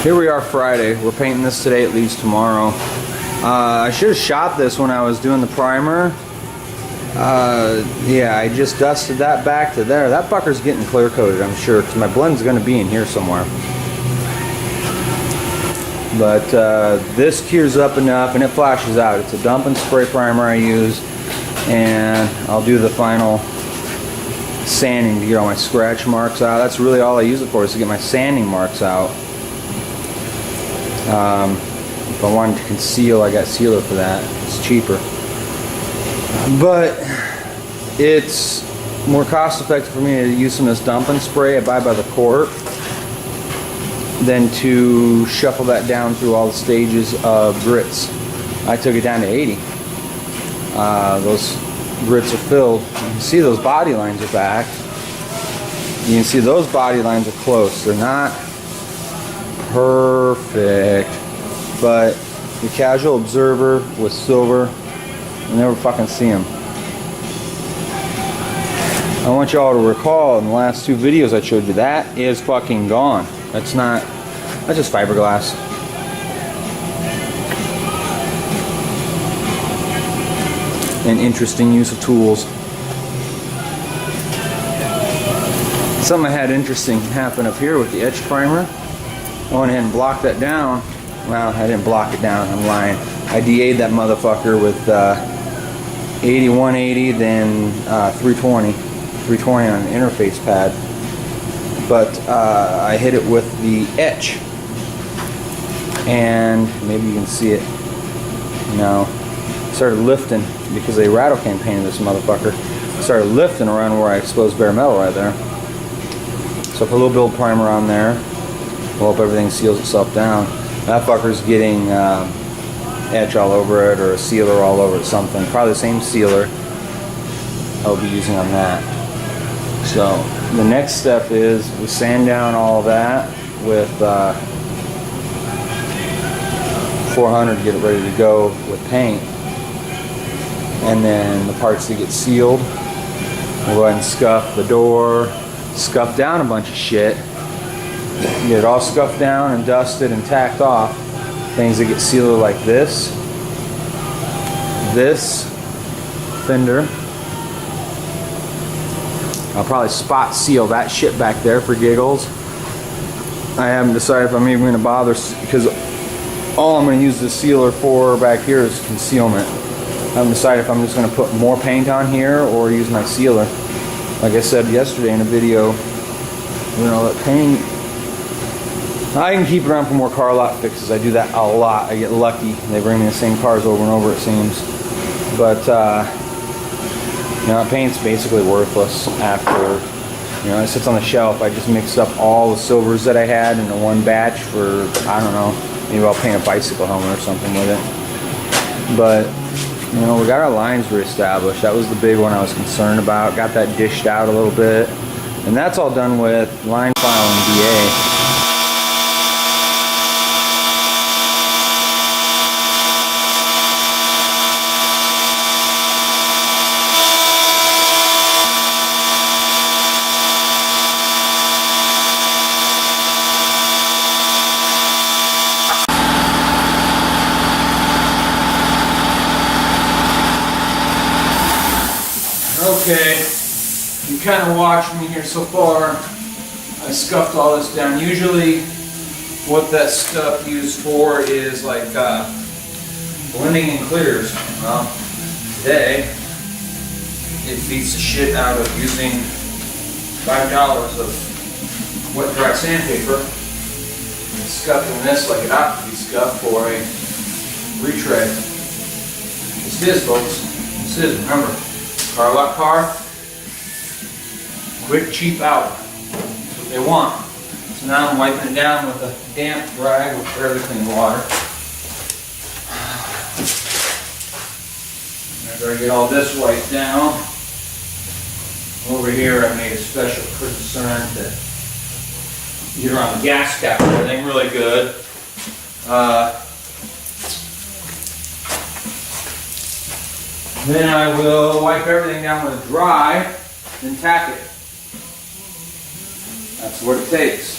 Here we are Friday. We're painting this today, it leaves tomorrow. I should have shot this when I was doing the primer. Yeah, I just dusted that back to there. That fucker's getting clear coated, I'm sure, because my blend's going to be in here somewhere. But this cures up enough and it flashes out. It's a dump and spray primer I use, and I'll do the final sanding to get all my scratch marks out. That's really all I use it for, is to get my sanding marks out. If I wanted to conceal, I got sealer for that. It's cheaper. But it's more cost effective for me to use some of this dump and spray I buy by the quart than to shuffle that down through all the stages of grits. I took it down to 80. Those grits are filled. You can see those body lines are back. You can see those body lines are close. They're not perfect, but the casual observer with silver, you never fucking see them. I want y'all to recall in the last two videos I showed you, that is fucking gone. That's just fiberglass. An interesting use of tools. Something I had interesting happen up here with the etch primer. I went ahead and blocked that down. Well, I didn't block it down, I'm lying. I DA'd that motherfucker with 80, 180, then 320. 320 on an interface pad. But I hit it with the etch. And maybe you can see it. Now, started lifting because they rattle can painted this motherfucker. Started lifting around where I exposed bare metal right there. So I put a little build primer on there. Hope everything seals itself down. That fucker's getting etch all over it, or a sealer all over it, something. Probably the same sealer I'll be using on that. So the next step is we sand down all of that with 400 to get it ready to go with paint. And then the parts that get sealed, we'll go ahead and scuff the door, scuff down a bunch of shit. Get it all scuffed down and dusted and tacked off. Things that get sealed like this fender. I'll probably spot seal that shit back there for giggles. I haven't decided if I'm even going to bother, because all I'm going to use the sealer for back here is concealment. I haven't decided if I'm just going to put more paint on here or use my sealer. Like I said yesterday in a video, you know, that paint, I can keep it around for more car lot fixes. I do that a lot. I get lucky. They bring me the same cars over and over, it seems. But, you know, paint's basically worthless after, you know, it sits on the shelf. I just mixed up all the silvers that I had into one batch for, I don't know, maybe I'll paint a bicycle helmet or something with it. But, you know, we got our lines reestablished. That was the big one I was concerned about. Got that dished out a little bit. And that's all done with line file and DA. Okay, you kind of watched me here so far. I scuffed all this down. Usually what that stuff used for is like blending in clears. Well, today it beats the shit out of using $5 of wet dry sandpaper and scuffing this like it ought to be scuffed for a retread. This is, folks. This is, remember, car lot car, quick, cheap out. That's what they want. So now I'm wiping it down with a damp rag with fairly clean water. After I get all this wiped down, over here I made a special concern to get around the gas cap and everything really good. Then I will wipe everything down with dry and tack it. That's what it takes.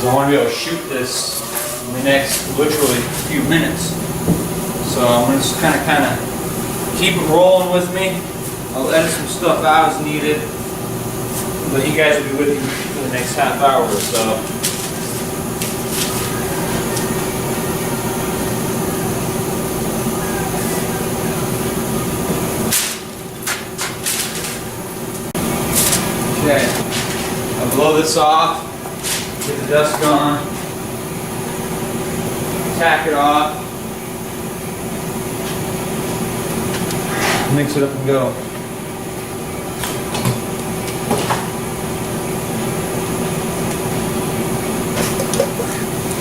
I want to be able to shoot this in the next literally few minutes. So I'm going to just kind of keep it rolling with me. I'll edit some stuff out as needed, but you guys will be with you for the next half hour or so. Okay, I'll blow this off, get the dust gone, tack it off, mix it up and go.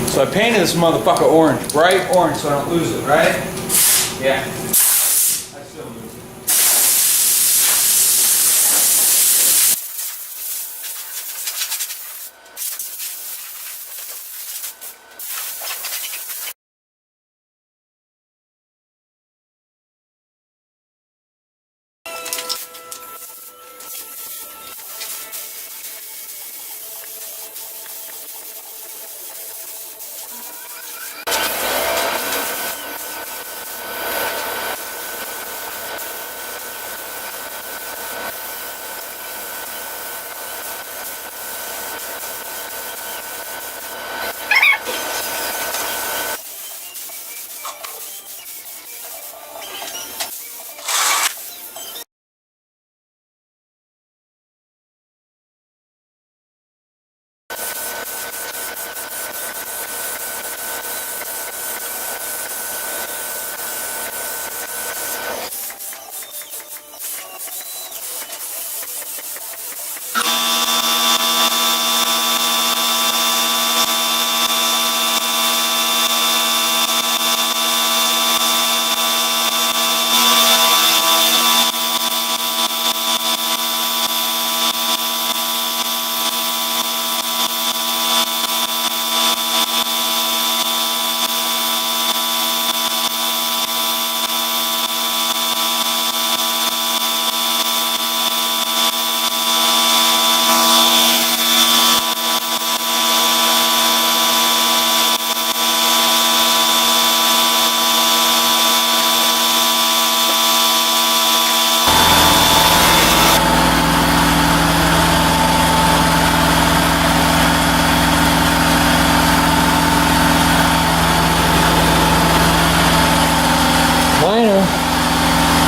So I painted this motherfucker orange, bright orange, so I don't lose it, right? Yeah. I still lose it.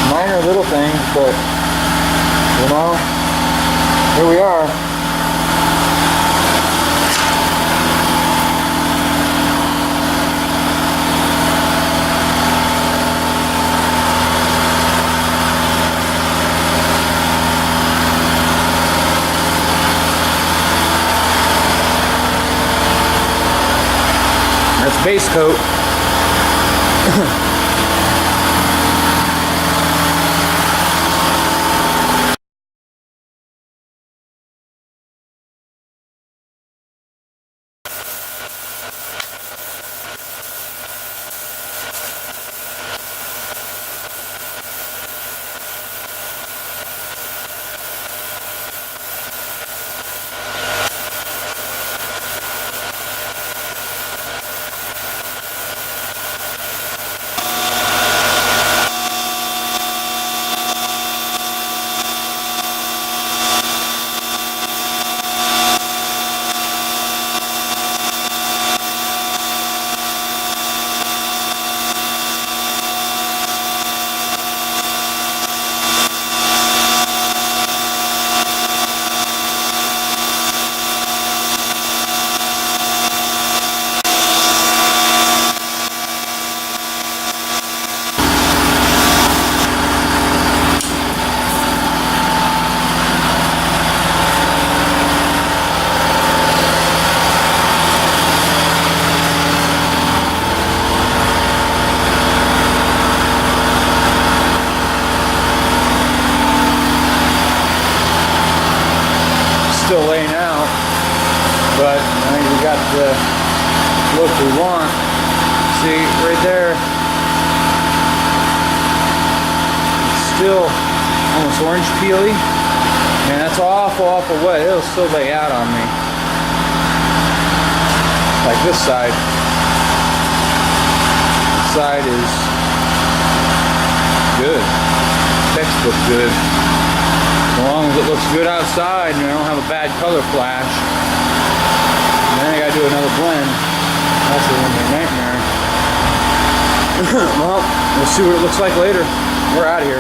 Minor little things, but you know, here we are. That's base coat. Still laying out, but I think we got the look we want. See right there, it's still almost orange peely. Man, that's awful wet. It'll still lay out on me. Like this side. This side is good. Textbook good. As long as it looks good outside and I don't have a bad color flash. And then I gotta do another blend. That's a nightmare. Well, we'll see what it looks like later. We're out of here.